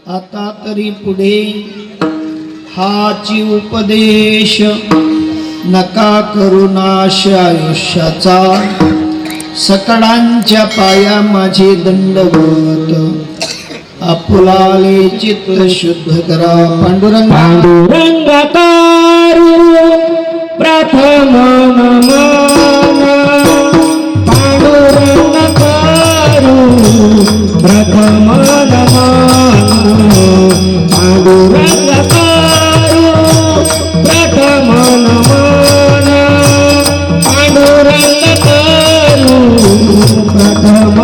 आता तरी पुढे हाची उपदेश नका करू नाश आयुष्याचा सकळांच्या पाया माझे दंडवत आपुलाले चित्त शुद्ध करा पांडुरंग पांडुरंगाकारू प्रथम नमन पांडुरंगाकारू प्रथम नमन पांडुरंगाकारू प्रथम नमन पांडुरंगाकारू प्रथम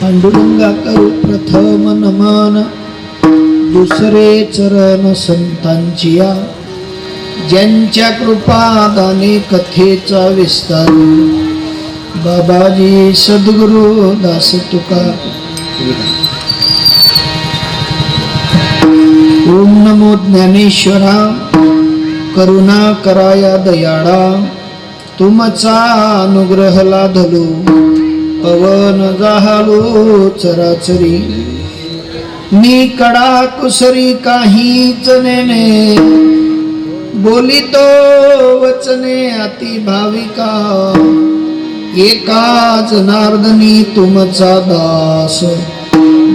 पांडुरंगाकरू प्रथम नमन दुसरे चरण संतांचिया ज्यांच्या कृपादाने कथेचा विस्तार बाबाजी सद्गुरु दास तुका ओम नमो ज्ञानेश्वरा करुणा कराया दयाळा तुमचा अनुग्रह लाधलो पवन जाहलो चराचरी मी कडा कुसरी काहीच नेने बोलितो वचने अति भाविका एका जनार्दनी तुमचा दास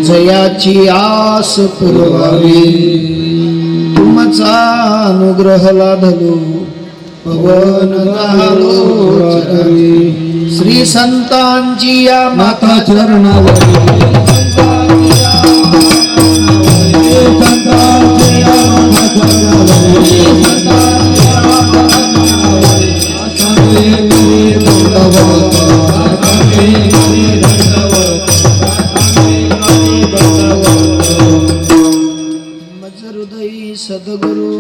जयाची आस पुरवावी तुमचा अनुग्रह लाधलो पवन जाहलो चराचरी श्री संतांची या माता चरणावरी मज हृदयी सद्गुरु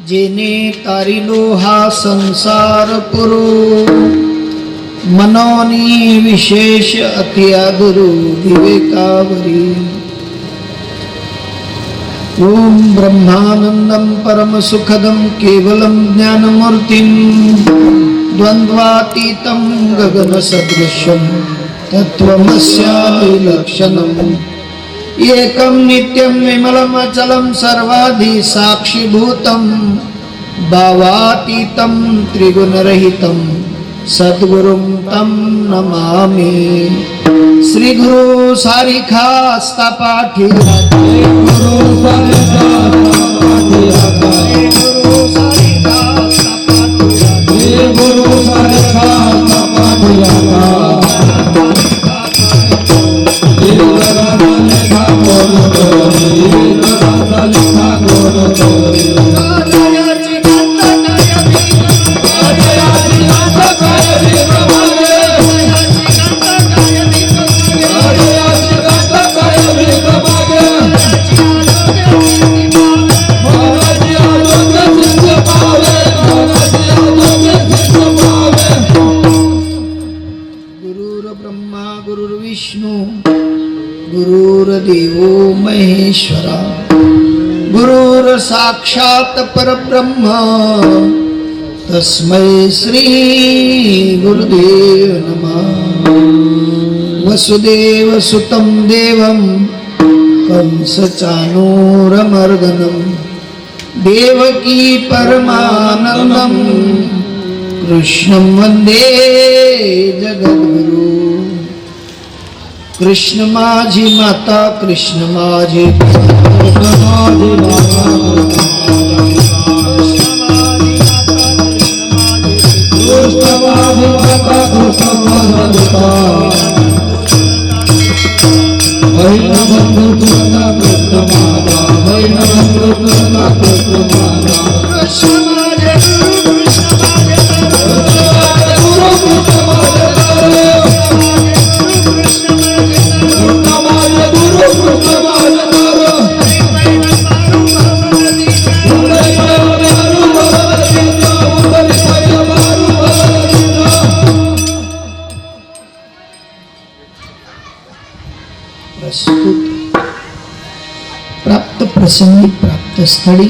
जेने तारिलो हा संसार पुरू मनोनी विशेष अतिआदरू विवेकावरी ओम ब्रह्मानंदं परम सुखदं केवलं ज्ञानमूर्तिं द्वंद्वातीतं गगन सदृशं तत्त्वमस्यादि लक्षणम् एकं नित्यं विमलम् अचलं सर्वाधि साक्षीभूतं भावातीतं त्रिगुणरहितं सद्गुरुं तं नमामि श्री गुरु सारिखा पाठी गुरुर्देवो महेश्वरा गुरुर साक्षात परब्रह्म तस्मै श्री गुरुदेव नमः वसुदेव सुतं देवं कंसचाणूरमर्दनं देवकी परमानंदं कृष्णं वंदे जगद्गुरु कृष्ण माझी माता कृष्ण माझे प्राप्त प्रसंगी प्राप्त स्थळी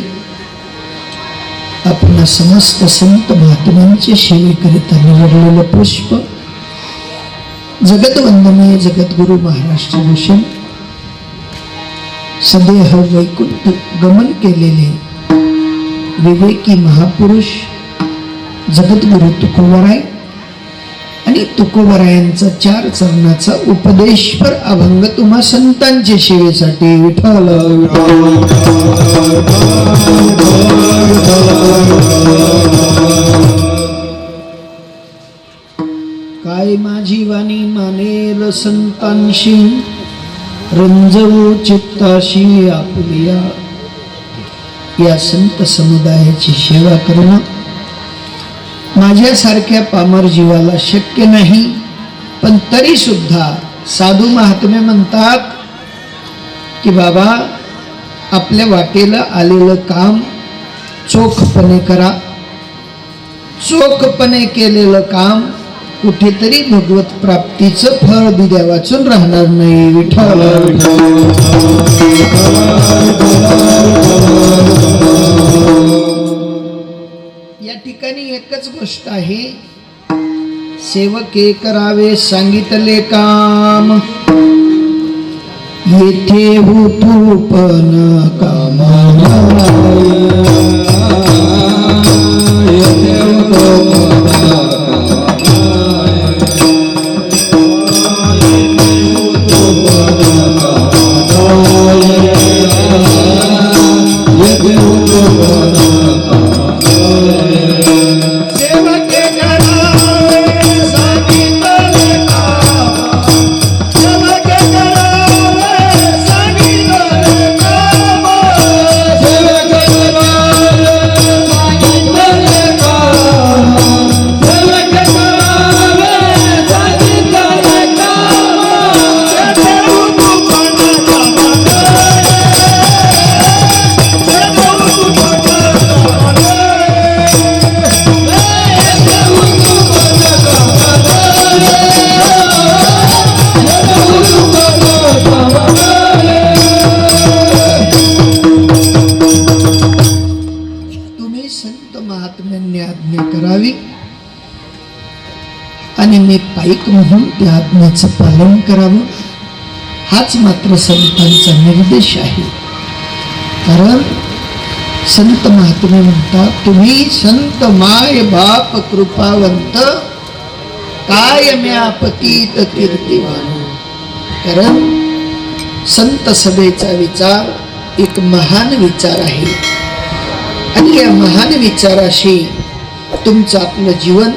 आपल्या समस्त संत महात्म्यांचे सेवेकरिता निवडलेलं पुष्प जगतवंदनीय जगद्गुरु महाराष्ट्र भूषण सदेह वैकुंठ गमन केलेले विवेकी महापुरुष जगद्गुरु तुकोबराय आणि तुकोबरायांचा 4 चरणाचा उपदेशपर अभंग तुम्हा संतांच्या सेवेसाठी विठ्ठल काय माझी वाणी मानेल संतांशी रंजवू चित्ताशी आपल्या या संत समुदायाची सेवा करणं माझ्यासारख्या पामर जीवाला शक्य नाही, पण तरी सुद्धा साधू महात्मे म्हणतात की बाबा आपल्या वाटेला आलेलं काम चोखपणे करा. चोखपणे केलेलं काम कुठेतरी भगवत प्राप्तीचं फळ दिद्या वाचून राहणार नाही. विठ्ठल या ठिकाणी एकच गोष्ट आहे, सेवके करावे सांगितले काम येथे होतो पण कामाला आणि मी पाईक म्हणून त्या आज्ञेचं पालन करावं, हाच मात्र संतांचा निर्देश आहे. कारण संत महात्मे म्हणतात, तुम्ही संत माय बाप कृपावंत काय म्या पतित कीर्तिवान. कारण संत सभेचा विचार एक महान विचार आहे आणि या महान विचाराशी तुमचं आपलं जीवन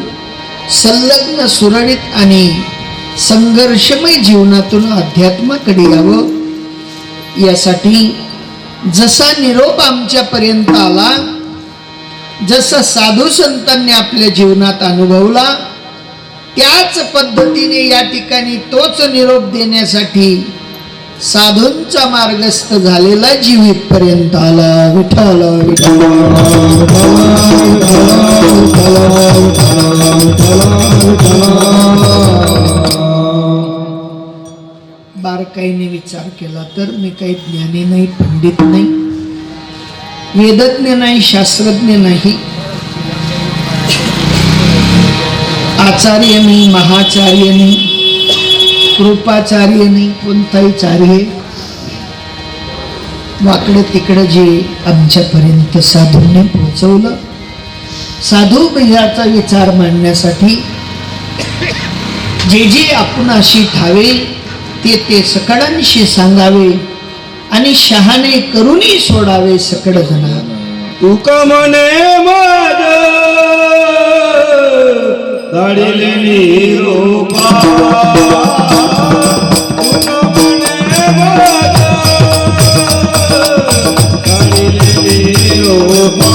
संलग्न सुरळीत आणि संघर्षमय जीवनातून अध्यात्माकडे यावं, यासाठी जसा निरोप आमच्यापर्यंत आला, जसा साधू संतांनी आपल्या जीवनात अनुभवला, त्याच पद्धतीने या ठिकाणी तोच निरोप देण्यासाठी साधूंचा मार्गस्थ झालेला जीव इथपर्यंत आला. विठ्ठल बारकाईने विचार केला तर मी काही ज्ञानी नाही, पंडित नाही, वेदज्ञ नाही, शास्त्रज्ञ नाही. आचार्य नाही, महाचार्य नाही, कृपाचार्य नाही, कोणताही चार्य वाकडं तिकडं जे आमच्यापर्यंत साधूंनी पोहोचवलं. साधू याचा विचार मांडण्यासाठी जे जे आपण अशी ठावे ते सकळांशी सांगावे आणि शहाणे करूनही सोडावे सकळ जना. तुका म्हणे माझ धाडिले निरोपा, तुका म्हणे माझ धाडिले निरोपा,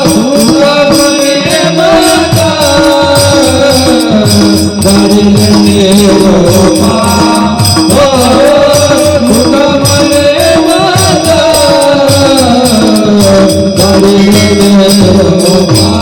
तुका म्हणे माझ धाडिले निरोपा, तुका म्हणे माझ धाडिले निरोपा.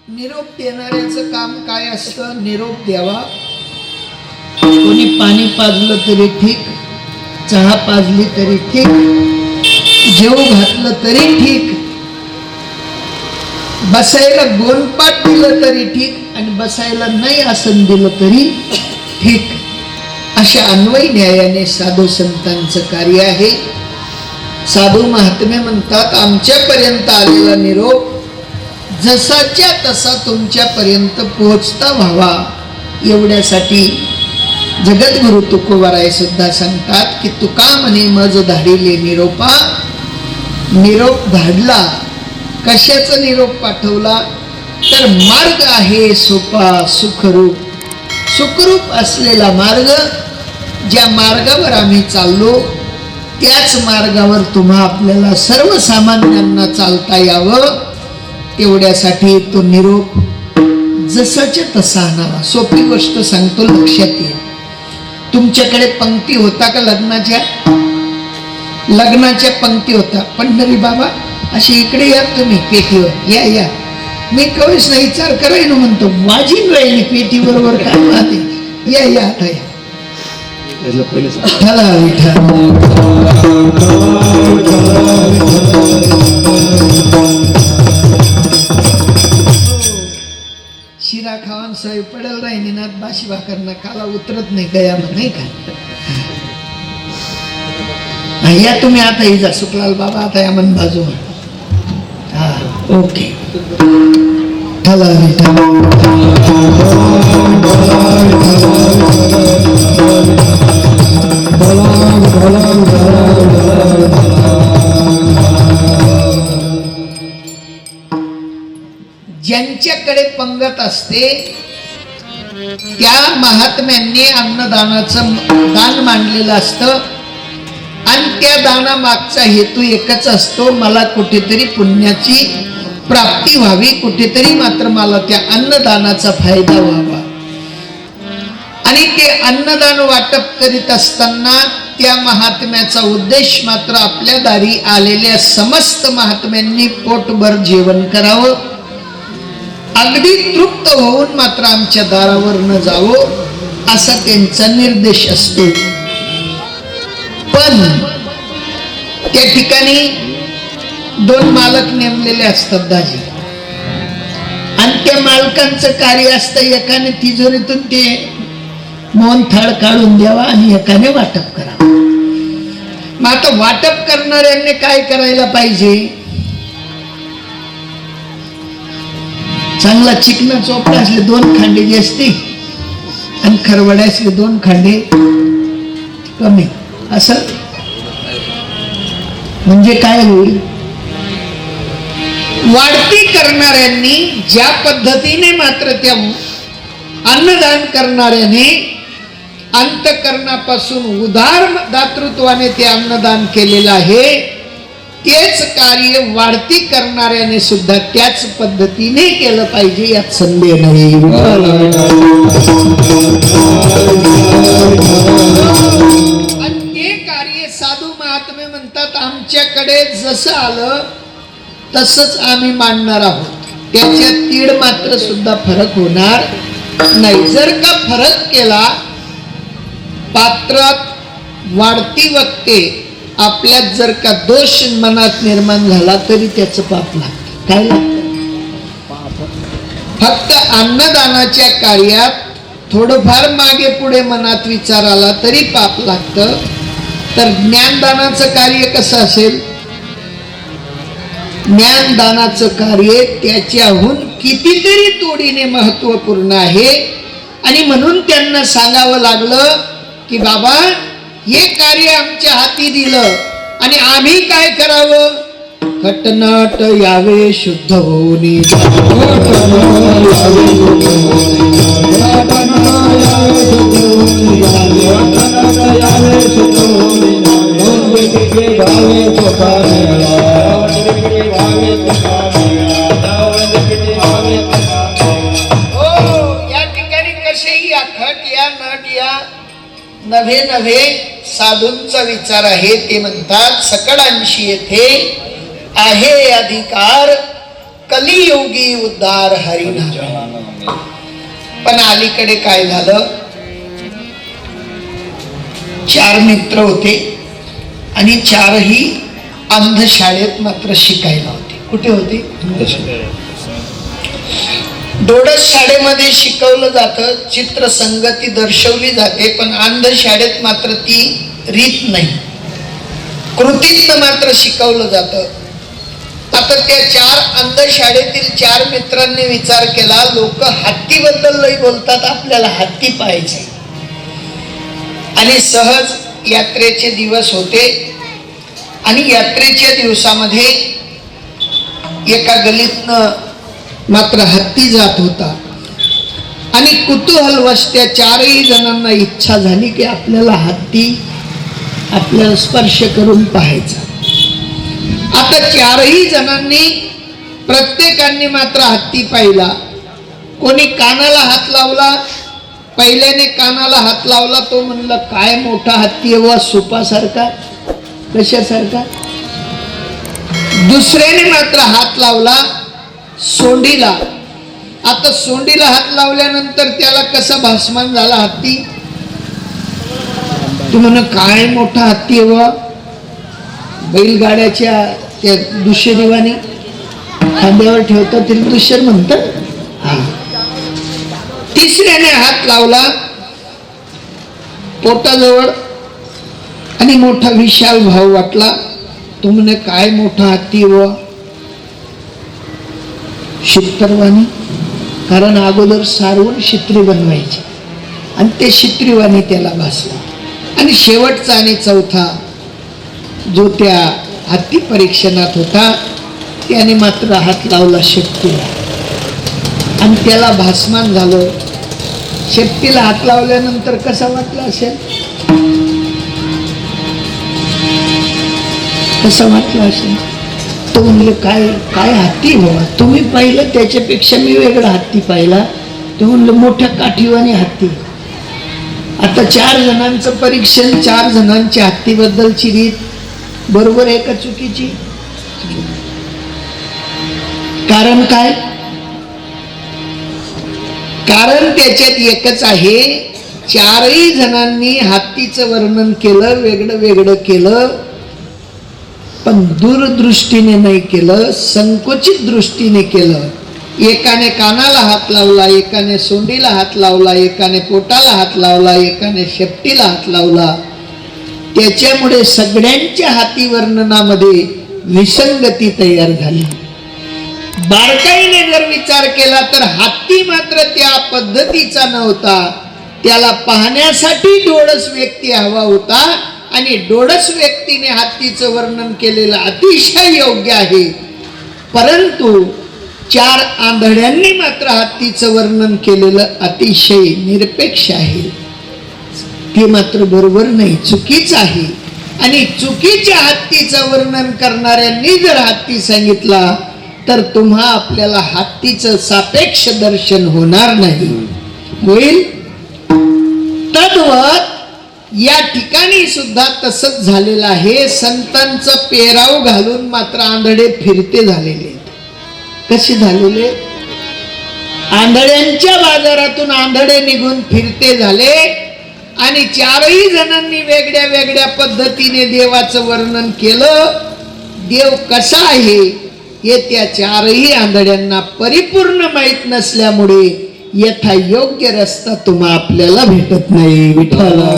निरोप देणाऱ्याचं काम काय असतं? निरोप द्यावा. कोणी पाणी पाजलं तरी ठीक, चहा पाजली तरी ठीक, जेव घातलं तरी ठीक, बसायला गोनपाट दिलं तरी ठीक आणि बसायला नाही आसन दिलं तरी ठीक. अशा अन्वयी न्यायाने साधू संतांचं कार्य आहे. साधू महात्मे म्हणतात, आमच्यापर्यंत आलेला निरोप जसाच्या तसा तुमच्यापर्यंत पोहोचता व्हावा एवढ्यासाठी जगद्गुरु तुकोबाराय सुद्धा सांगतात की तुका म्हणे मज धाडिले निरोपा. निरोप धाडला, कशाचा निरोप पाठवला तर मार्ग आहे सोपा सुखरूप. सुखरूप असलेला मार्ग, ज्या मार्गावर आम्ही चाललो त्याच मार्गावर तुम्हा आपल्याला सर्वसामान्यांना चालता यावं एवढ्यासाठी तो निरोप जसाच्या तसा आणावा. सोपी गोष्ट सांगतो, लक्षात येईल. तुमच्याकडे पंक्ती होता का लग्नाच्या? लग्नाच्या पंक्ती होता. पंढरी बाबा अशी इकडे या तुम्ही पेटीवर, या या. मी कवीच नाही विचार करायला म्हणतो, वाजीन राहिली पेटी बरोबर काय माते, या या आता या. विठ्ठला शिरा खावान सवय पडेल राहिनी ना, बाशी भाकरना काला उतरत नाही गया नाही का. या तुम्ही आता जा सुकलाल बाबा, आता या मन बाजू. हा ओके. ज्यांच्याकडे पंगत असते त्या महात्म्यांनी अन्नदानाचं दान मांडलेलं असतं आणि त्या दानामागचा हेतू एकच असतो, मला कुठेतरी पुण्याची प्राप्ती व्हावी, कुठेतरी मात्र मला त्या अन्नदानाचा फायदा व्हावा. आणि ते अन्नदान वाटप करीत असताना त्या महात्म्याचा उद्देश मात्र आपल्या दारी आलेल्या समस्त महात्म्यांनी पोटभर जेवण करावं, अगदी तृप्त होऊन मात्र आमच्या दारावर न जावं असा त्यांचा निर्देश असतो. पण त्या ठिकाणी दोन मालक नेमलेले असतात दाजी, आणि त्या मालकांचं कार्य असतं एकाने तिजोरीतून ते मौन थाळ काढून द्यावा आणि एकाने वाटप करावं. मग आता वाटप करणाऱ्यांनी काय करायला पाहिजे? चांगला चिकना चोपडा असले दोन खांडे जे असते आणि खरवड्याचे 2 खांडे कमी, असं म्हणजे काय होईल? वाढती करणाऱ्यांनी ज्या पद्धतीने मात्र त्या अन्नदान करणाऱ्याने अंतःकरणापासून उदार दातृत्वाने ते अन्नदान केलेलं आहे, तेच कार्य वाढती करणाऱ्याने सुद्धा त्याच पद्धतीने केलं पाहिजे, यात संदेह नाही. आणि ते कार्य साधू महात्मे म्हणतात, आमच्याकडे जसं आलं तसंच आम्ही मांडणार आहोत, त्याच्यात तीड मात्र सुद्धा फरक होणार नाही. जर का फरक केला, पात्रात वाढती वक्ते आपल्यात जर का दोष मनात निर्माण झाला तरी त्याचं पाप लागतं. काय लागतं? फक्त अन्नदानाच्या कार्यात थोडंफार मागे पुढे मनात विचार आला तरी पाप लागतं. तर ज्ञानदानाचं कार्य कसं असेल? ज्ञानदानाचं कार्य त्याच्याहून कितीतरी तोडीने महत्वपूर्ण आहे. आणि म्हणून त्यांना सांगावं लागलं की बाबा, हे कार्य आमच्या हाती दिलं आणि आम्ही काय करावं? कटनाट यावे शुद्ध होऊनी, या ठिकाणी कसेही या खट या नट या नव्हे नव्हे साधूंचा विचार आहे. ते म्हणतात, सकळांशी येथे आहे अधिकार, कलियुगी उद्धार हरिनाम. पण अलीकडे काय झालं? 4 मित्र होते आणि 4ही अंधशाळेत मात्र शिकायला होते. कुठे होते? डोडस शाळेमध्ये शिकवलं जातं, चित्रसंगती दर्शवली जाते, पण अंधशाळेत मात्र ती रीत नाही, कृतीतनं मात्र शिकवलं जातं. आता त्या 4 अंधशाळेतील 4 मित्रांनी विचार केला, लोक हत्तीबद्दल लई बोलतात, आपल्याला हत्ती पाहायचे. आणि सहज यात्रेचे दिवस होते आणि यात्रेच्या दिवसामध्ये एका गलीतनं मात्र हत्ती जात होता आणि कुतूहलवश त्या 4ही जणांना इच्छा झाली की आपल्याला हत्ती आपल्याला स्पर्श करून पाहायचा. आता 4ही जणांनी प्रत्येकाने मात्र हत्ती पाहिला. कोणी कानाला हात लावला, पहिल्याने कानाला हात लावला, तो म्हणला काय मोठा हत्ती आहे व सुपासारखा. कशासारखा? दुसऱ्याने मात्र हात लावला सोंडीला. आता सोंडीला हात लावल्यानंतर त्याला कसा भासमान झाला हत्ती? तू म्हण काय मोठा हत्ती व बैलगाड्याच्या त्या दुश्यरीवाणी खांद्यावर ठेवतात ते दुश्यर म्हणतात. तिसऱ्याने हात लावला पोटाजवळ आणि मोठा विशाल भाव वाटला. तू म्हणे काय मोठा हत्ती व शित्रवाणी, कारण अगोदर सारवून शित्री बनवायची आणि ते शित्रीवाणी त्याला भासला. आणि शेवटचा आणि चौथा जो त्या हत्ती परीक्षणात होता त्याने मात्र हात लावला शेपटीला आणि त्याला भासमान झालं. शेपटीला हात लावल्यानंतर कसा वाटला असेल? कसा वाटला असेल? तो म्हणले काय काय हत्ती बाबा, तुम्ही पाहिलं त्याच्यापेक्षा मी वेगळा हत्ती पाहिला. तो म्हणलं मोठ्या काठीवाने हत्ती. आता 4 जणांचं परीक्षण, 4 जणांच्या हत्तीबद्दलची रीत बरोबर आहे का चुकीची? कारण काय? कारण त्याच्यात एकच आहे. 4ही जणांनी हत्तीचं वर्णन केलं, वेगळं वेगळं केलं, पण दूरदृष्टीने नाही केलं, संकुचित दृष्टीने केलं. एकाने कानाला हात लावला, एकाने सोंडीला हात लावला, एकाने पोटाला हात लावला, एकाने शेपटीला हात लावला. त्याच्यामुळे सगळ्यांच्या हाती वर्णनामध्ये विसंगती तयार झाली. बारकाईने जर विचार केला तर हत्ती मात्र त्या पद्धतीचा नव्हता. त्याला पाहण्यासाठी डोळस व्यक्ती हवा होता आणि डोळस व्यक्तीने हत्तीचं वर्णन केलेलं अतिशय योग्य आहे, परंतु 4 आंधळ्यांनी मात्र हत्तीचं वर्णन केलेलं अतिशय निरपेक्ष आहे. ते मात्र बरोबर नाही, चुकीचं आहे. आणि चुकीच्या हत्तीचं वर्णन करणाऱ्यांनी जर हत्ती सांगितला तर तुम्हा आपल्याला हत्तीचं सापेक्ष दर्शन होणार नाही. होईल तद्वत या ठिकाणी सुद्धा तसंच झालेलं आहे. संतांचं पेराव घालून मात्र आंधळे फिरते झालेले. कसे झालेले? आंधळ्यांच्या बाजारातून आंधळे निघून फिरते झाले आणि 4ही जणांनी वेगळ्या वेगळ्या पद्धतीने देवाचं वर्णन केलं. देव कसा आहे हे त्या 4ही आंधळ्यांना परिपूर्ण माहीत नसल्यामुळे यथा योग्य रस्ता तुम्हा आपल्याला भेटत नाही. विठ्ठला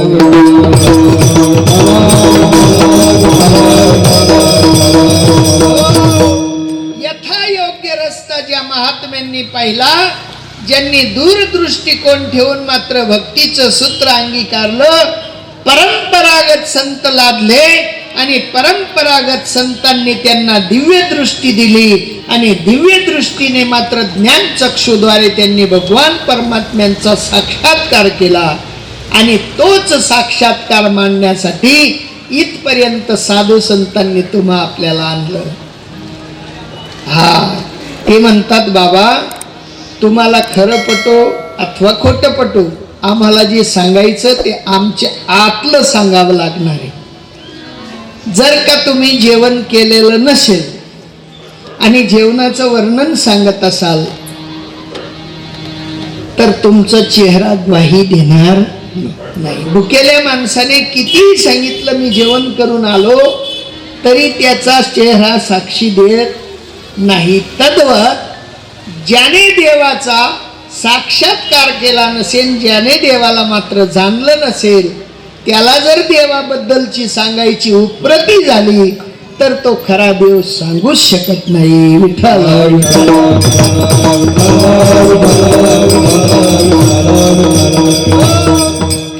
यथा योग्य रस्ता ज्या महात्म्यांनी पाहिला, ज्यांनी दूरदृष्टिकोन ठेवून मात्र भक्तीचं सूत्र अंगीकारलं, परंपरागत संत लादले आणि परंपरागत संतांनी त्यांना दिव्य दृष्टी दिली आणि दिव्य दृष्टीने मात्र ज्ञान चक्षुद्वारे त्यांनी भगवान परमात्म्यांचा साक्षात्कार केला. आणि तोच साक्षात्कार मांडण्यासाठी इथपर्यंत साधू संतांनी तुम्हा आपल्याला आणलं. हा, ते म्हणतात बाबा तुम्हाला खरं पटो अथवा खोटं पटो, आम्हाला जे सांगायचं ते आमच्या आतलं सांगावं लागणार आहे. जर का तुम्ही जेवण केलेलं नसेल आणि जेवणाचं वर्णन सांगत असाल तर तुमचा चेहरा ग्वाही देणार नाही. भुकेल्या माणसाने कितीही सांगितलं मी जेवण करून आलो तरी त्याचा चेहरा साक्षी देत नाही. तद्वत ज्याने देवाचा साक्षात्कार केला नसेल, ज्याने देवाला मात्र जाणलं नसेल, त्याला जर देवाबद्दलची सांगायची उपरती झाली तर तो खरा देव सांगूच शकत नाही. विठ्ठल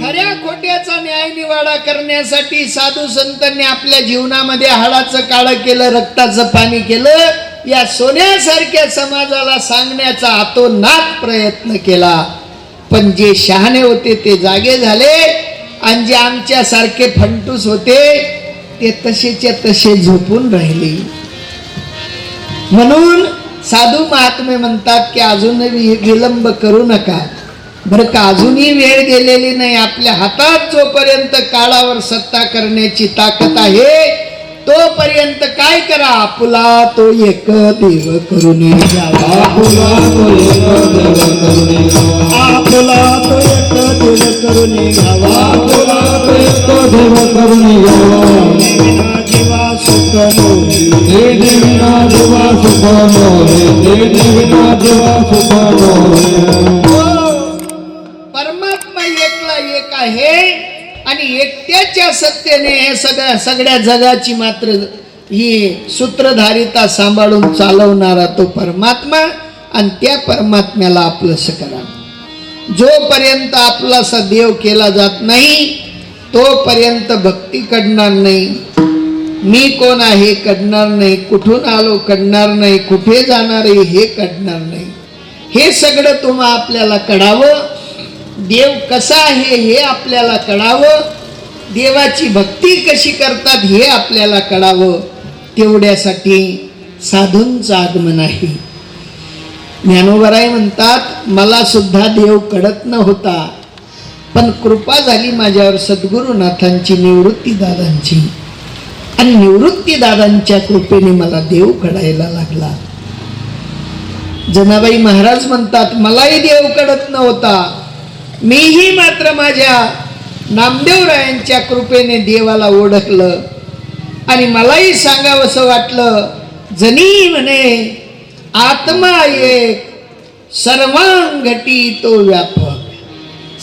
खऱ्या खोट्याचा न्याय निवाडा करण्यासाठी साधू संतांनी आपल्या जीवनामध्ये हाडाचं काळं केलं, रक्ताचं पाणी केलं. या सोन्यासारख्या समाजाला सांगण्याचा आतोनात प्रयत्न केला, पण जे शहाणे होते ते जागे झाले आणि जे आमच्या सारखे फंटूस होते ते तसेच्या तसे झोपून राहिले. म्हणून साधू महात्मे म्हणतात की अजूनही विलंब करू नका बरं का, अजूनही वेळ गेलेली नाही. आपल्या हातात जोपर्यंत काळावर सत्ता करण्याची ताकद आहे तोपर्यंत काय करा, आपुला तो एक देव करून घ्यावा. आपुला तो एक देव करून घ्यावा. आपुला तो एक देव करून घ्यावा. आपुला तो एक देव करून घ्यावा. देविना जीवा सुख नो, देविना जीवा सुख नो, देविना जीवा सुख नो. परमात्मा एकला एक आहे आणि एकट्याच्या सत्तेने हे सगळ्या जगाची मात्र ही सूत्रधारिता सांभाळून चालवणारा तो परमात्मा. आणि त्या परमात्म्याला आपलंसं करा. जोपर्यंत आपलासा देव केला जात नाही तोपर्यंत भक्ती कडणार नाही. मी कोण आहे कडणार नाही, कुठून आलो कडणार नाही, कुठे जाणार आहे हे कडणार नाही. हे सगळं तुम्हा आपल्याला कळावं. देव कसा आहे हे आपल्याला कळावं. देवाची भक्ती कशी करतात हे आपल्याला कळावं. तेवढ्यासाठी साधूंचं आगमन आहे. ज्ञानोबराय म्हणतात मला सुद्धा देव कळत नव्हता, पण कृपा झाली माझ्यावर सद्गुरुनाथांची, निवृत्ती दादांची, आणि निवृत्ती दादांच्या कृपेने मला देव कळायला लागला. जनाबाई महाराज म्हणतात मलाही देव कळत नव्हता, मीही मात्र माझ्या नामदेवरायांच्या कृपेने देवाला ओळखलं आणि मलाही सांगावंसं वाटलं. जनी म्हणे आत्मा एक सर्वांगटी तो व्यापक.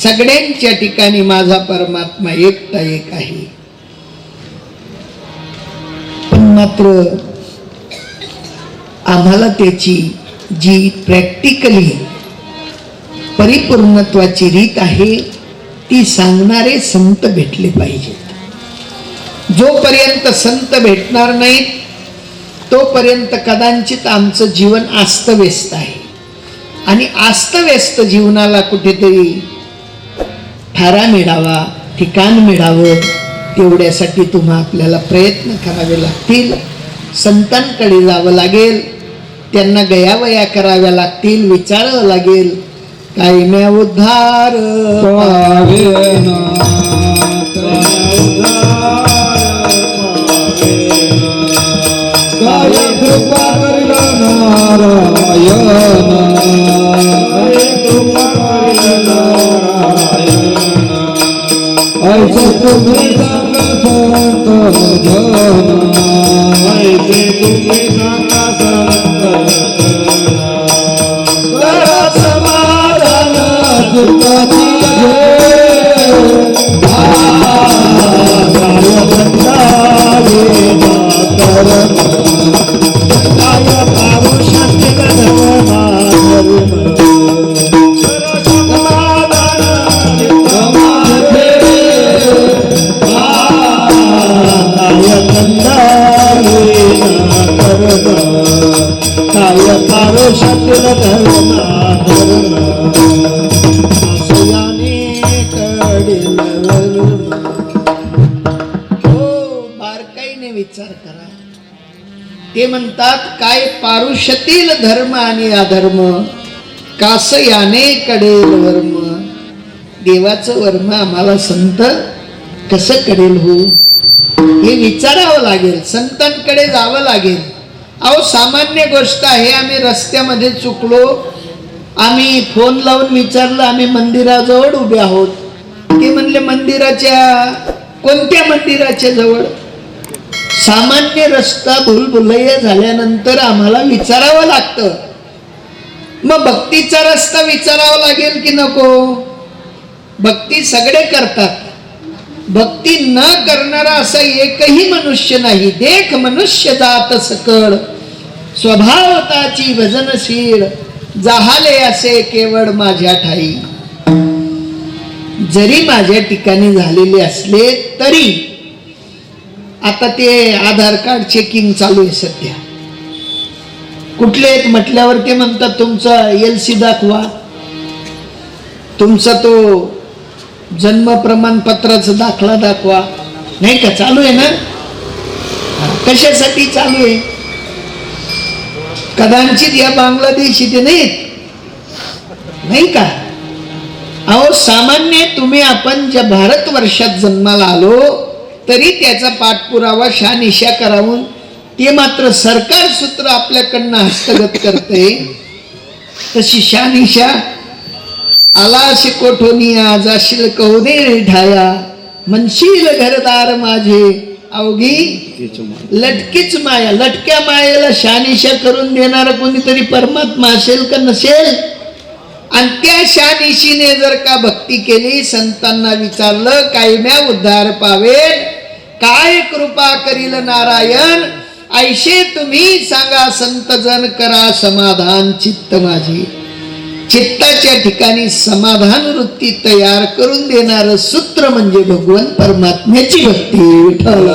सगळ्यांच्या ठिकाणी माझा परमात्मा एकटा एक आहे. पण मात्र आम्हाला त्याची जी प्रॅक्टिकली परिपूर्णत्वाची रीत आहे ती सांगणारे संत भेटले पाहिजेत. जोपर्यंत संत भेटणार नाहीत तोपर्यंत कदाचित आमचं जीवन अस्तव्यस्त आहे. आणि अस्तव्यस्त जीवनाला कुठेतरी थारा मिळावा, ठिकाण मिळावं, तेवढ्यासाठी तुम्हा आपल्याला प्रयत्न करावे लागतील. संतांकडे जावं लागेल, त्यांना गयावया कराव्या लागतील, विचारावं लागेल. कायम्या उद्धार पावेना काय कृपा करिला नारायण, कृपा करिला नारायण. ऐसे तुम्ही सांगा संत जन, ऐसे तुम्ही सांगा संत जन. करा समाधान सुखाची बारकाईने विचार करा. ते म्हणतात काय पारुषतील धर्म आणि अधर्म, कास याने कडेल वर्म. देवाचं वर्म आम्हाला संत कसं कडेल हो, हे विचारावं लागेल, संतांकडे जावं लागेल. अहो सामान्य गोष्ट आहे, आम्ही रस्त्यामध्ये चुकलो, आम्ही फोन लावून विचारलं आम्ही मंदिराजवळ उभे आहोत. ते म्हणले मंदिराच्या कोणत्या मंदिराच्या जवळ. सामान्य रस्ता भूलभुलैया झाल्यानंतर आम्हाला विचारावं लागतं. मग भक्तीचा रस्ता विचारावा लागेल की नको. भक्ती सगळे करतात, भक्ती न करणारा असा एकही मनुष्य नाही. देख मनुष्य जात सकळ, स्वभावताची भजनशील, जाहाले असे केवळ माझ्या ठाई. जरी माझ्या ठिकाणी झालेले असले तरी आता ते आधार कार्ड चेकिंग चालू आहे सध्या. कुठले आहेत म्हटल्यावर ते म्हणतात तुमचा LC दाखवा, तुमचा तो जन्म प्रमाणपत्राचा दाखला दाखवा. नाही का, चालू आहे ना. कशासाठी चालू आहे. कदाचित या बांगलादेशी ते नाही का. अहो सामान्य तुम्ही आपण ज्या भारतवर्षात जन्माला आलो तरी त्याचा पाठपुरावा शहानिशा करावून ते मात्र सरकार सूत्र आपल्याकडनं हस्तगत करते. तशी शहानिशा आला असे कोठोनिया, जाशील कहोदे ठाया, म्हणशील घरदार माझे, अवघी लटकीच माया. लटक्या मायेला शहानिशा करून देणारा कोणीतरी परमात्मा असेल का नसेल. आणि त्या शहानिशीने जर का भक्ती केली, संतांना विचारलं कायम्या उद्धार पावेल, काय कृपा करील नारायण. ऐशे तुम्ही सांगा संत जन, करा समाधान चित्त माझे. चित्ताच्या ठिकाणी समाधान वृत्ती तयार करून देणारं सूत्र म्हणजे भगवान परमात्म्याची भक्ती. विठ्ठल